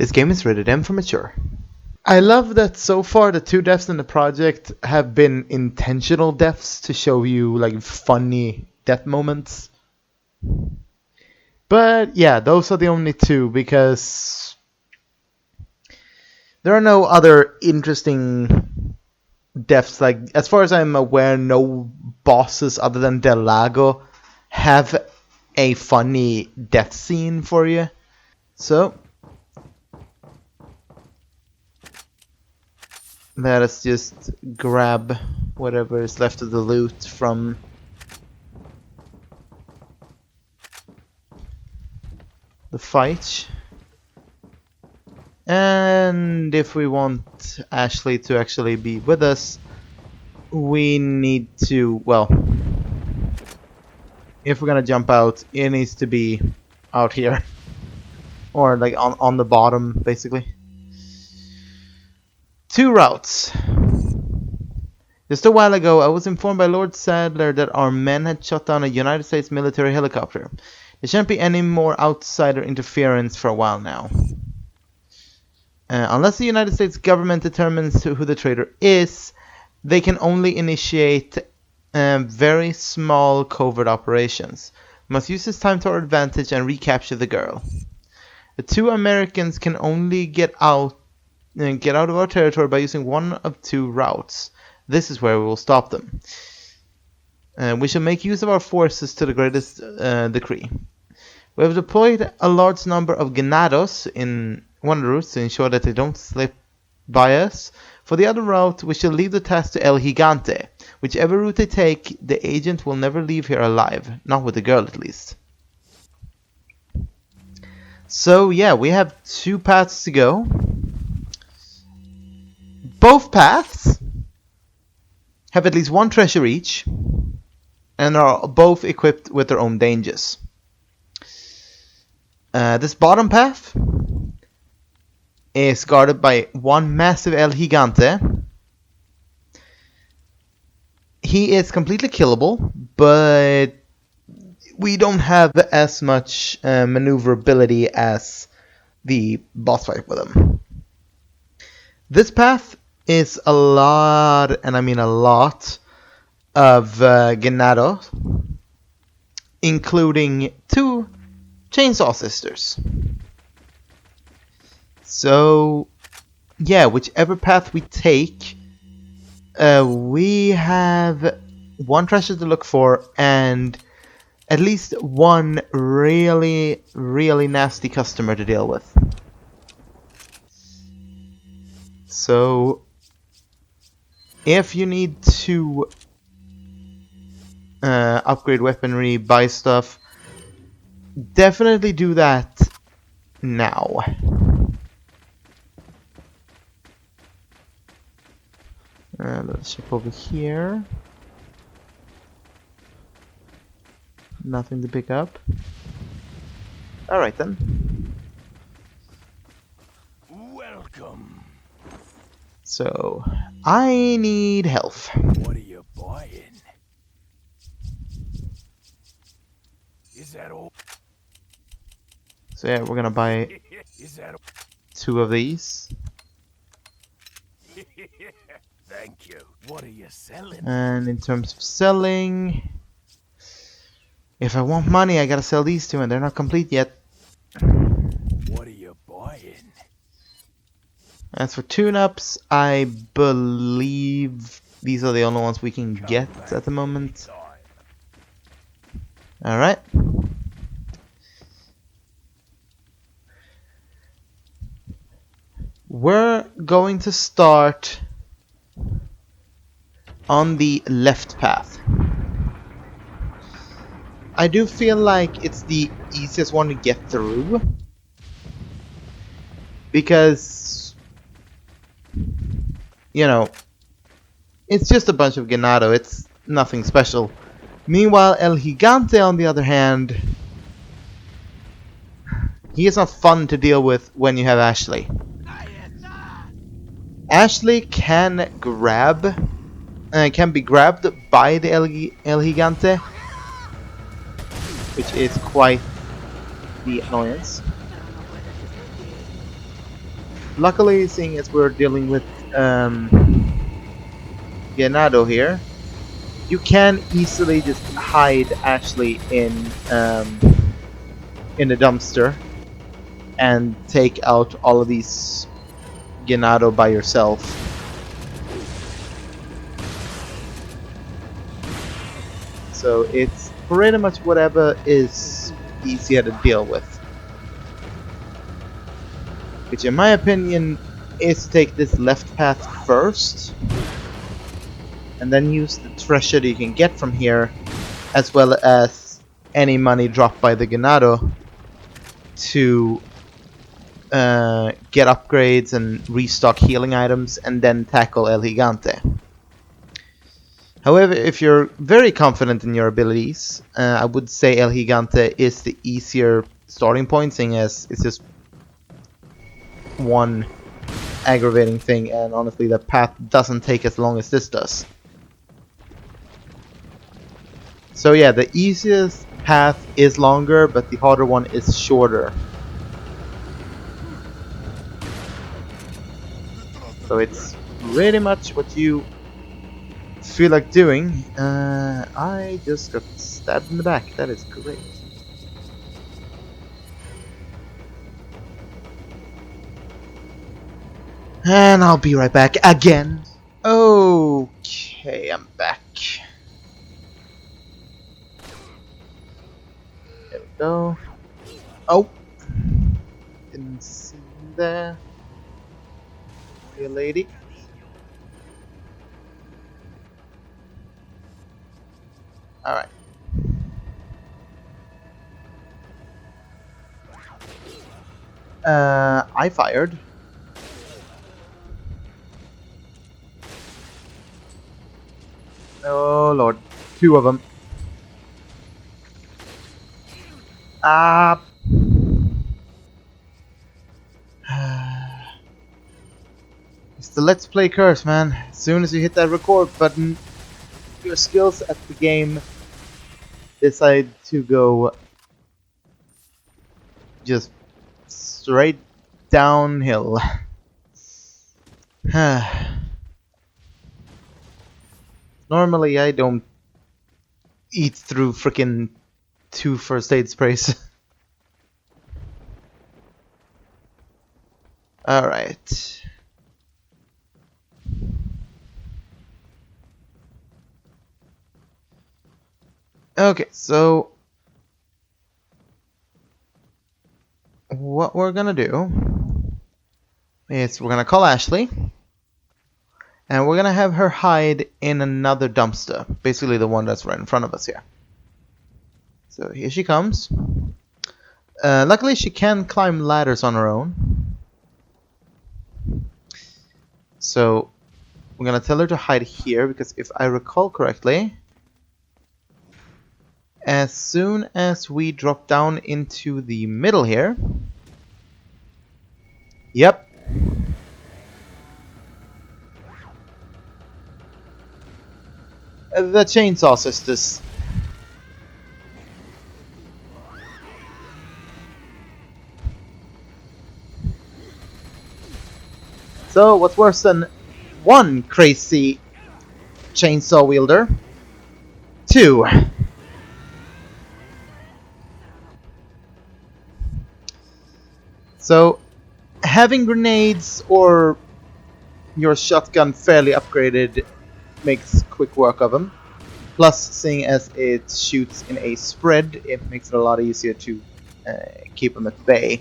This game is rated M for mature. I love that so far the two deaths in the project have been intentional deaths to show you like funny death moments. But yeah, those are the only two because there are no other interesting deaths. Like as far as I'm aware, no bosses other than Del Lago have a funny death scene for you. So let us just grab whatever is left of the loot from the fight. And if we want Ashley to actually be with us, we need to, well, if we're gonna jump out, it needs to be out here. Or like on the bottom, basically. Two routes. Just a while ago, I was informed by Lord Sadler that our men had shot down a United States military helicopter. There shan't be any more outsider interference for a while now. Unless the United States government determines who the traitor is, they can only initiate very small covert operations. We must use this time to our advantage and recapture the girl. The two Americans can only get out of our territory by using one of two routes. This is where we will stop them. We shall make use of our forces to the greatest degree. We have deployed a large number of Ganados in one of the routes to ensure that they don't slip by us. For the other route, we shall leave the task to El Gigante. Whichever route they take, the agent will never leave here alive. Not with the girl, at least. So, yeah, we have two paths to go. Both paths have at least one treasure each, and are both equipped with their own dangers. This bottom path is guarded by one massive El Gigante. He is completely killable, but we don't have as much maneuverability as the boss fight with him. This path is a lot, and I mean a lot, of Ganado, including two chainsaw sisters. So, yeah, whichever path we take, we have one treasure to look for and at least one really, really nasty customer to deal with. So, if you need to upgrade weaponry, buy stuff, definitely do that now. Let's ship over here. Nothing to pick up. Alright then. Welcome. So, I need health. What are you buying? Is that all? So yeah, we're gonna buy Is that all? two of these. Thank you. What are you selling? And in terms of selling, if I want money, I gotta sell these two, and they're not complete yet. What are you buying? As for tune-ups, I believe these are the only ones we can get at the moment. Alright. We're going to start on the left path. I do feel like it's the easiest one to get through, because, you know, it's just a bunch of Ganado, it's nothing special. Meanwhile, El Gigante, on the other hand, he is not fun to deal with when you have Ashley. Ashley can be grabbed by the El Gigante, which is quite the annoyance. Luckily, seeing as we're dealing with Ganado here, you can easily just hide Ashley in a dumpster and take out all of these Ganado by yourself. So it's pretty much whatever is easier to deal with. Which in my opinion is to take this left path first and then use the treasure that you can get from here, as well as any money dropped by the Ganado, to get upgrades and restock healing items, and then tackle El Gigante. However, if you're very confident in your abilities, I would say El Gigante is the easier starting point, seeing as it's just one aggravating thing, and honestly the path doesn't take as long as this does. So yeah, the easiest path is longer, but the harder one is shorter. So it's pretty much what you feel like doing. I just got stabbed in the back. That is great. And I'll be right back again. Okay, I'm back. There we go. Oh! Didn't see you there. Hey, lady. Alright. I fired. Oh lord. Two of them. Ah. It's the Let's Play curse, man. As soon as you hit that record button, your skills at the game decide to go just straight downhill. Normally, I don't eat through frickin' 2 first aid sprays. Alright. Okay, so what we're gonna do is we're gonna call Ashley, and we're gonna have her hide in another dumpster, basically the one that's right in front of us here. So here she comes. Luckily she can climb ladders on her own. So we're gonna tell her to hide here, because if I recall correctly, as soon as we drop down into the middle here, yep, the chainsaw sisters. So what's worse than one crazy chainsaw wielder? Two. So having grenades or your shotgun fairly upgraded makes quick work of them. Plus, seeing as it shoots in a spread, it makes it a lot easier to keep them at bay.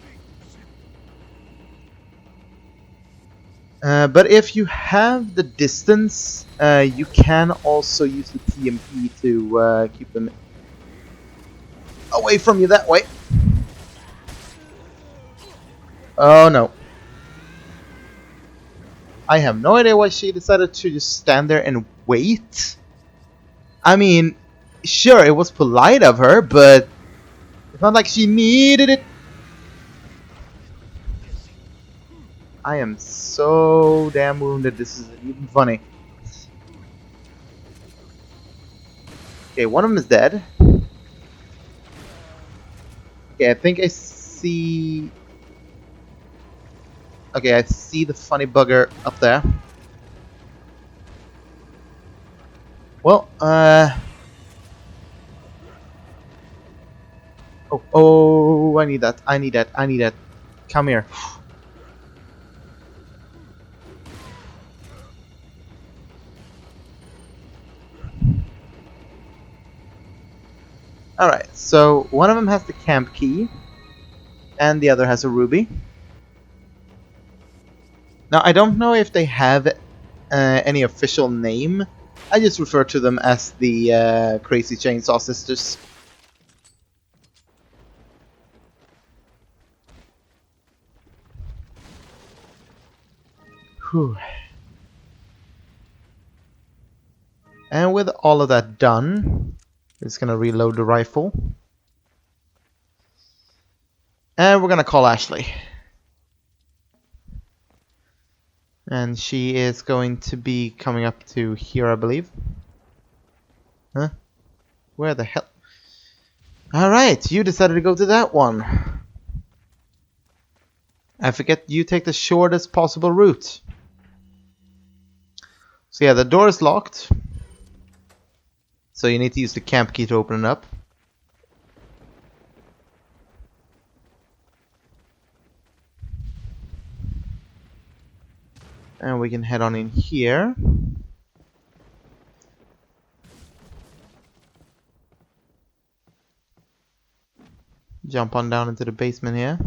But if you have the distance, you can also use the TMP to keep them away from you that way. Oh no. I have no idea why she decided to just stand there and wait. I mean, sure, it was polite of her, but it's not like she needed it. I am so damn wounded, this isn't even funny. Okay, one of them is dead. Okay, I think I see Okay, I see the funny bugger up there. Well, oh, I need that. I need that. I need that. Come here. Alright, so one of them has the camp key, and the other has a ruby. Now, I don't know if they have any official name. I just refer to them as the Crazy Chainsaw Sisters. Whew. And with all of that done, just gonna reload the rifle. And we're gonna call Ashley. And she is going to be coming up to here, I believe. Huh? Where the hell? Alright, you decided to go to that one. I forget you take the shortest possible route. So yeah, the door is locked. So you need to use the camp key to open it up. And we can head on in here. Jump on down into the basement here.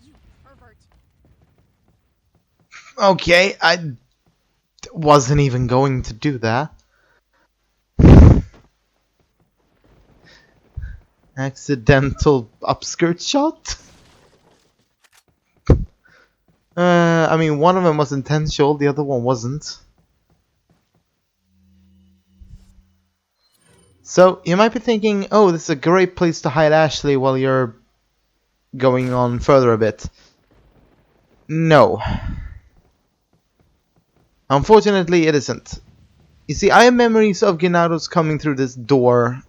You pervert. Okay, I wasn't even going to do that. Accidental upskirt shot? I mean, one of them was intentional, the other one wasn't. So, you might be thinking, oh, this is a great place to hide Ashley while you're going on further a bit. No. Unfortunately, it isn't. You see, I have memories of Ganados coming through this door,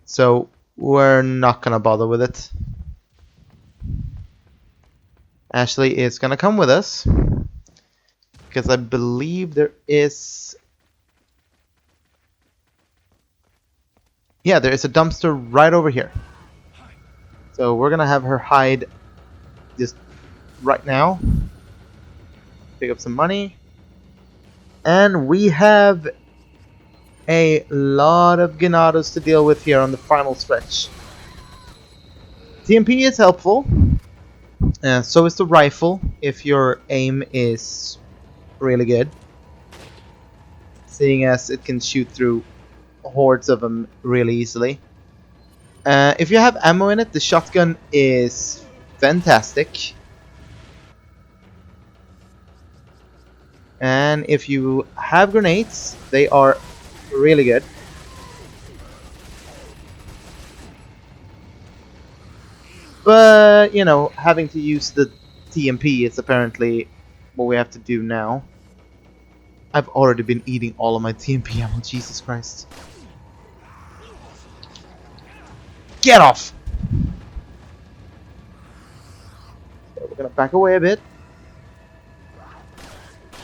so we're not gonna bother with it. Ashley is gonna come with us, because I believe there is... Yeah, there is a dumpster right over here. So we're gonna have her hide just right now. Pick up some money. And we have a lot of Ganados to deal with here on the final stretch. TMP is helpful. So is the rifle, if your aim is really good. Seeing as it can shoot through hordes of them really easily. If you have ammo in it, the shotgun is fantastic. And if you have grenades, they are really good. But, you know, having to use the TMP is apparently what we have to do now. I've already been eating all of my TMP ammo, Jesus Christ. Get off! So we're gonna back away a bit.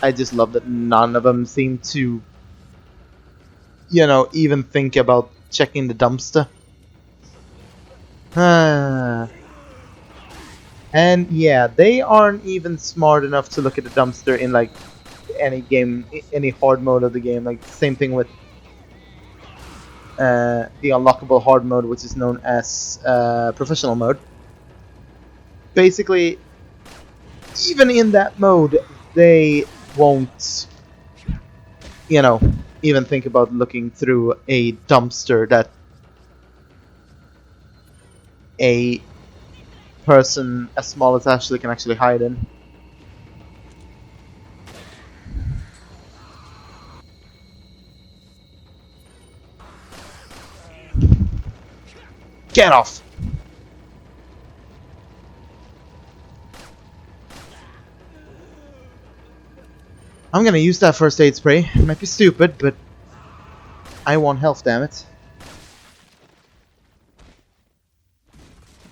I just love that none of them seem to, you know, even think about checking the dumpster. And yeah, they aren't even smart enough to look at the dumpster in like any game, any hard mode of the game. Like same thing with the unlockable hard mode, which is known as professional mode. Basically, even in that mode, they won't, you know, even think about looking through a dumpster that a person as small as Ashley can actually hide in. Get off! I'm gonna use that first aid spray. It might be stupid, but I want health, damn it.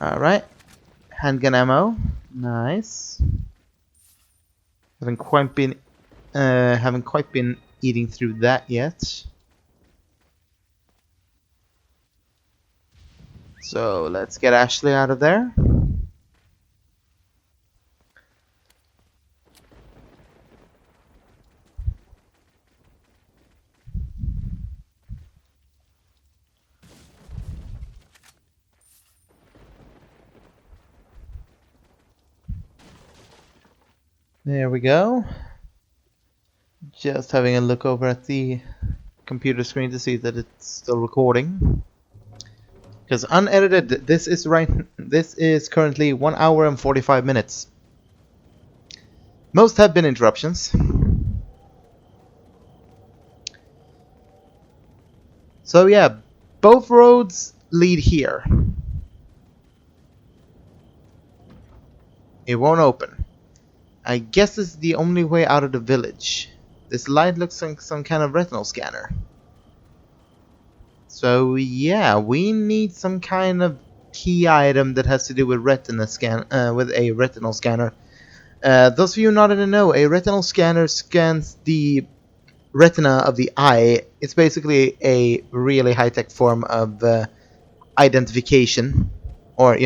Alright. Handgun ammo. Nice. Haven't quite been eating through that yet. So let's get Ashley out of there. There we go. Just having a look over at the computer screen to see that it's still recording. Because unedited, this is currently 1 hour and 45 minutes. Most have been interruptions. So yeah, both roads lead here. It won't open. I guess this is the only way out of the village. This light looks like some kind of retinal scanner. So yeah, we need some kind of key item that has to do with with a retinal scanner. Those of you not in the know, a retinal scanner scans the retina of the eye. It's basically a really high-tech form of identification, or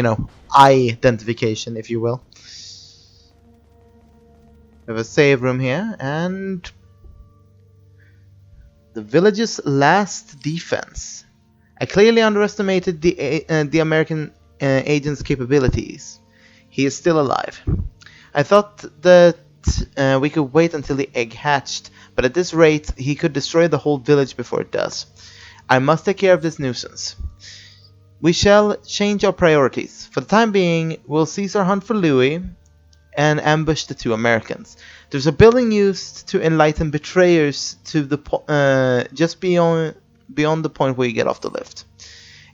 identification, if you will. We have a save room here, and the village's last defense. I clearly underestimated the American agent's capabilities. He is still alive. I thought that we could wait until the egg hatched, but at this rate, he could destroy the whole village before it does. I must take care of this nuisance. We shall change our priorities. For the time being, we'll cease our hunt for Louis and ambush the two Americans. There's a building used to enlighten betrayers to the just beyond the point where you get off the lift.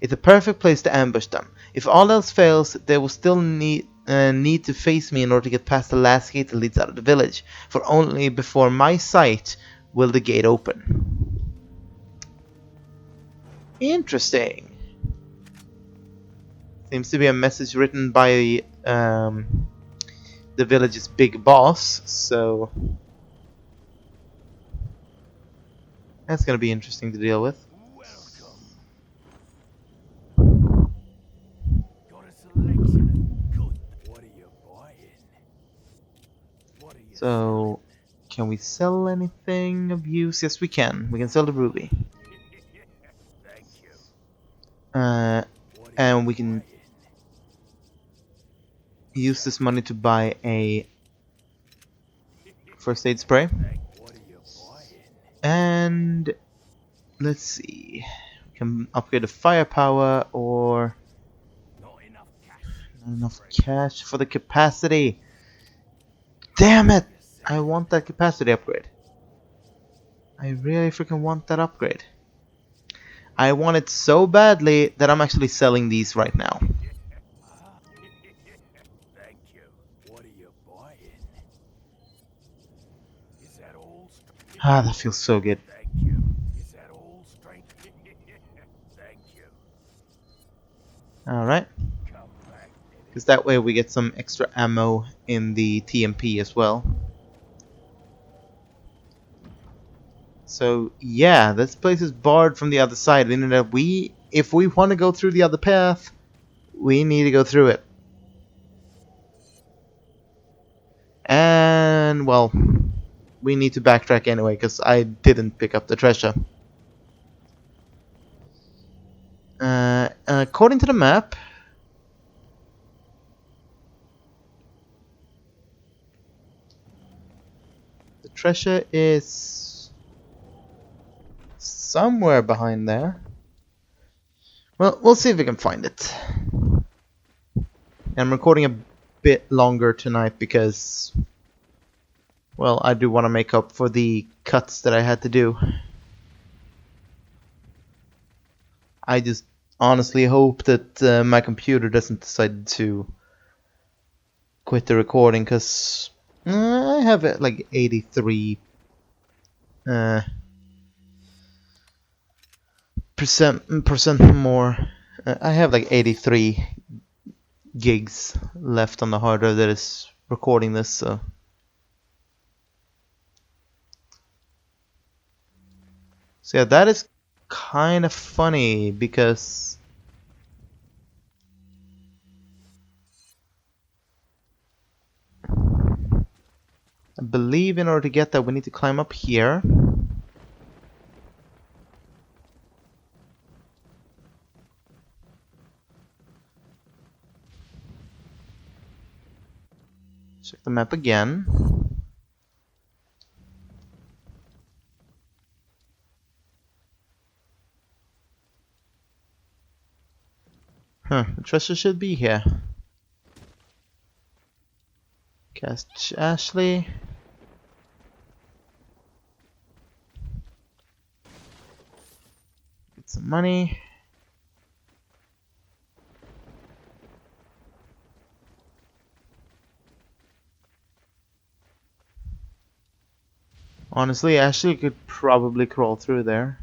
It's a perfect place to ambush them. If all else fails, they will still need to face me in order to get past the last gate that leads out of the village. For only before my sight will the gate open. Interesting. Seems to be a message written by the village's big boss, so that's gonna be interesting to deal with. Welcome. Got a selection of good. What are you buying? What are you So, can we sell anything of use? Yes, we can. We can sell the ruby. selling? Thank you. Uh, What are and you we can buying? use this money to buy a first aid spray. What are you buying? And let's see. We can upgrade the firepower or Not enough cash. not enough cash for the capacity. Damn it! I want that capacity upgrade. I really freaking want that upgrade. I want it so badly that I'm actually selling these right now. Thank you. What are you buying? Is that all? Ah, that feels so good. Thank you. Is that all strength? Thank you. Alright. Come back. Because that way we get some extra ammo in the TMP as well. So yeah, this place is barred from the other side, meaning that if we want to go through the other path, we need to go through it. And well, we need to backtrack anyway, because I didn't pick up the treasure. According to the map, the treasure is somewhere behind there. Well, we'll see if we can find it. I'm recording a bit longer tonight because, well, I do want to make up for the cuts that I had to do. I just honestly hope that my computer doesn't decide to quit the recording, because I have it like 83 percent more. I have like 83 gigs left on the hard drive that is recording this, so. So yeah, that is kind of funny because I believe in order to get that we need to climb up here. Check the map again. Huh, the treasure should be here. Cast Ashley. Get some money. Honestly, Ashley could probably crawl through there.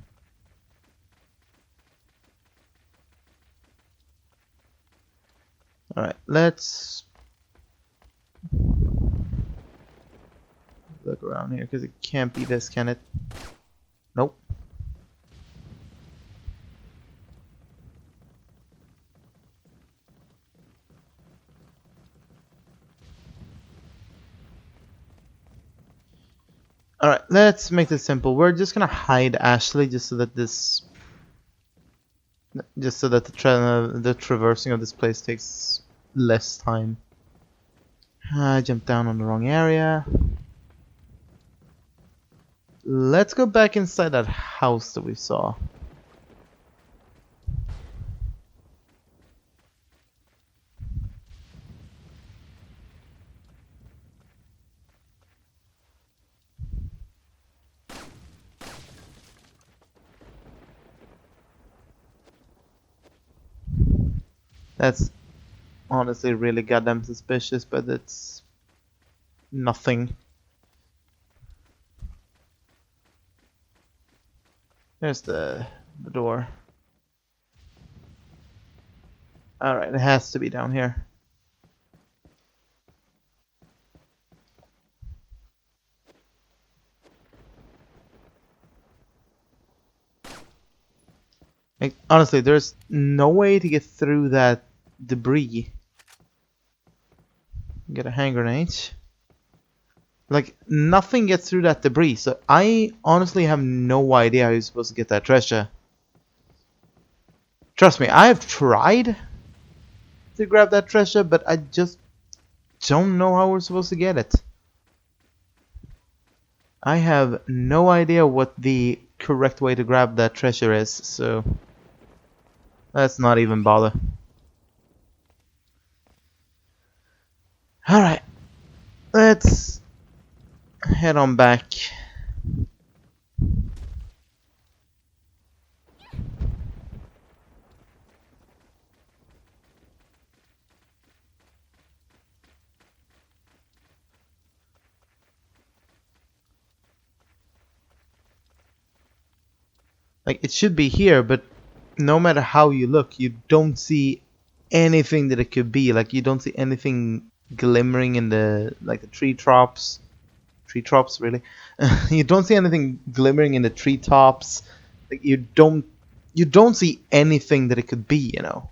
Alright, let's look around here because it can't be this, can it? Nope. Alright, let's make this simple. We're just gonna hide Ashley just so that this the traversing of this place takes less time. I jumped down on the wrong area. Let's go back inside that house that we saw. That's honestly really goddamn suspicious, but it's nothing. There's the door. Alright, it has to be down here. Like, honestly, there's no way to get through that debris. Get a hand grenade. Like, nothing gets through that debris, so I honestly have no idea how you're supposed to get that treasure. Trust me, I have tried to grab that treasure, but I just don't know how we're supposed to get it. I have no idea what the correct way to grab that treasure is, so let's not even bother. Alright, let's head on back. Like, it should be here, but no matter how you look, you don't see anything that it could be. Like, you don't see anything glimmering in the, like, the treetops. Treetops, really? You don't see anything glimmering in the treetops. Like, you don't see anything that it could be, you know.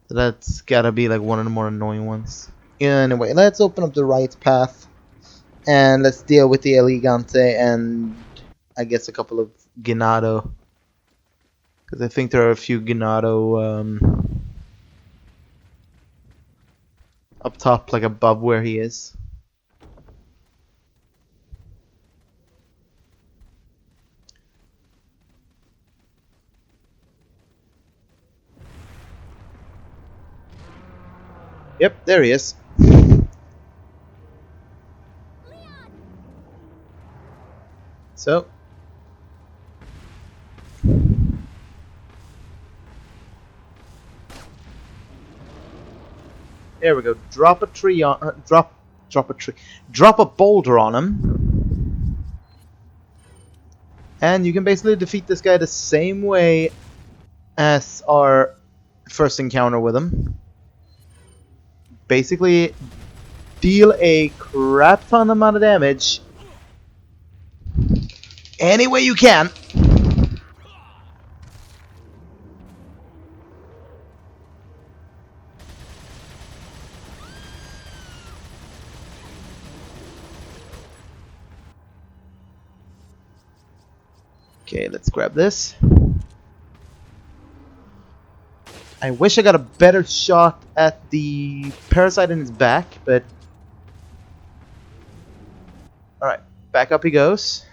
So that's gotta be like one of the more annoying ones. Anyway, let's open up the right path. And let's deal with the Gigante and I guess a couple of Ganado. Because I think there are a few Ganado up top, like above where he is. Yep, there he is. So. There we go. Drop a tree on drop a boulder on him. And you can basically defeat this guy the same way as our first encounter with him. Basically, deal a crap ton amount of damage any way you can. Okay, let's grab this. I wish I got a better shot at the parasite in his back, but... Alright, back up he goes.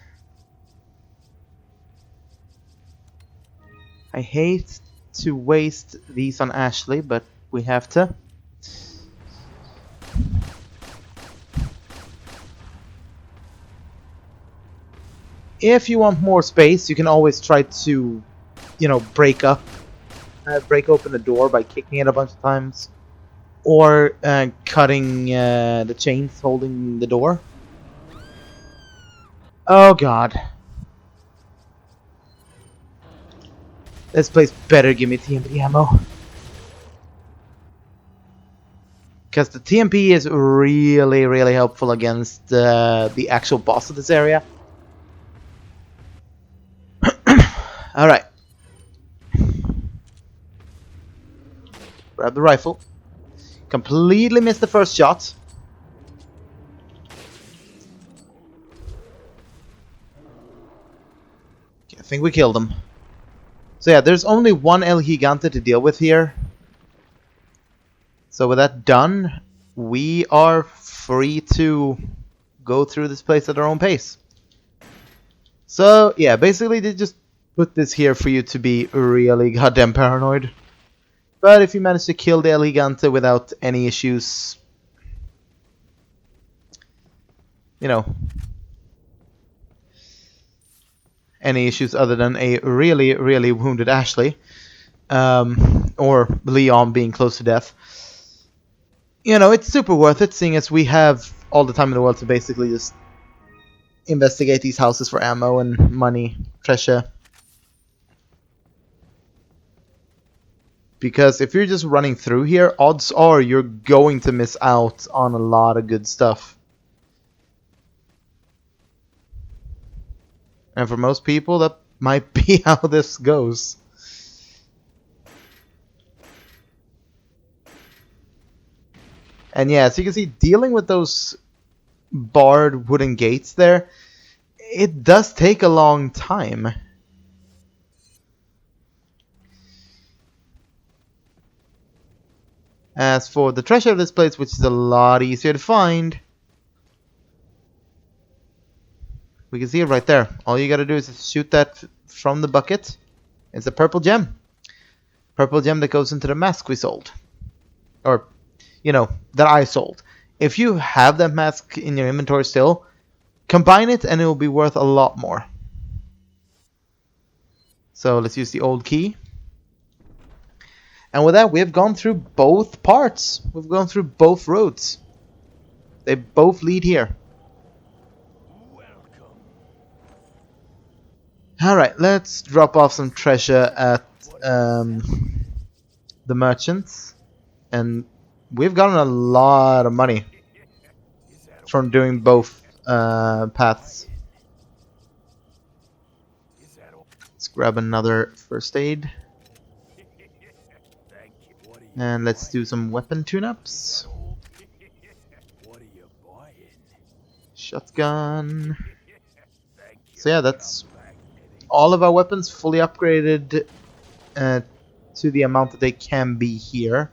I hate to waste these on Ashley, but we have to. If you want more space, you can always try to, break open the door by kicking it a bunch of times, or cutting the chains holding the door. Oh god, this place better give me TMP ammo, because the TMP is really, really helpful against the actual boss of this area. Alright. Grab the rifle. Completely missed the first shot. Okay, I think we killed him. So yeah, there's only one El Gigante to deal with here. So with that done, we are free to go through this place at our own pace. So yeah, basically they just put this here for you to be really goddamn paranoid. But if you manage to kill the El Gigante without any issues, any issues other than a really, really wounded Ashley, or Leon being close to death, it's super worth it, seeing as we have all the time in the world to basically just investigate these houses for ammo and money, treasure. Because if you're just running through here, odds are you're going to miss out on a lot of good stuff. And for most people, that might be how this goes. And yeah, as you can see, dealing with those barred wooden gates there, it does take a long time. As for the treasure of this place, which is a lot easier to find, we can see it right there. All you gotta do is shoot that from the bucket. It's a purple gem. Purple gem that goes into the mask we sold. Or, that I sold. If you have that mask in your inventory still, combine it and it will be worth a lot more. So let's use the old key. And with that, we have gone through both parts. We've gone through both roads. They both lead here. Alright, let's drop off some treasure at the merchants. And we've gotten a lot of money from doing both paths. Let's grab another first aid. And let's do some weapon tune-ups. Shotgun. So yeah, that's all of our weapons fully upgraded to the amount that they can be here.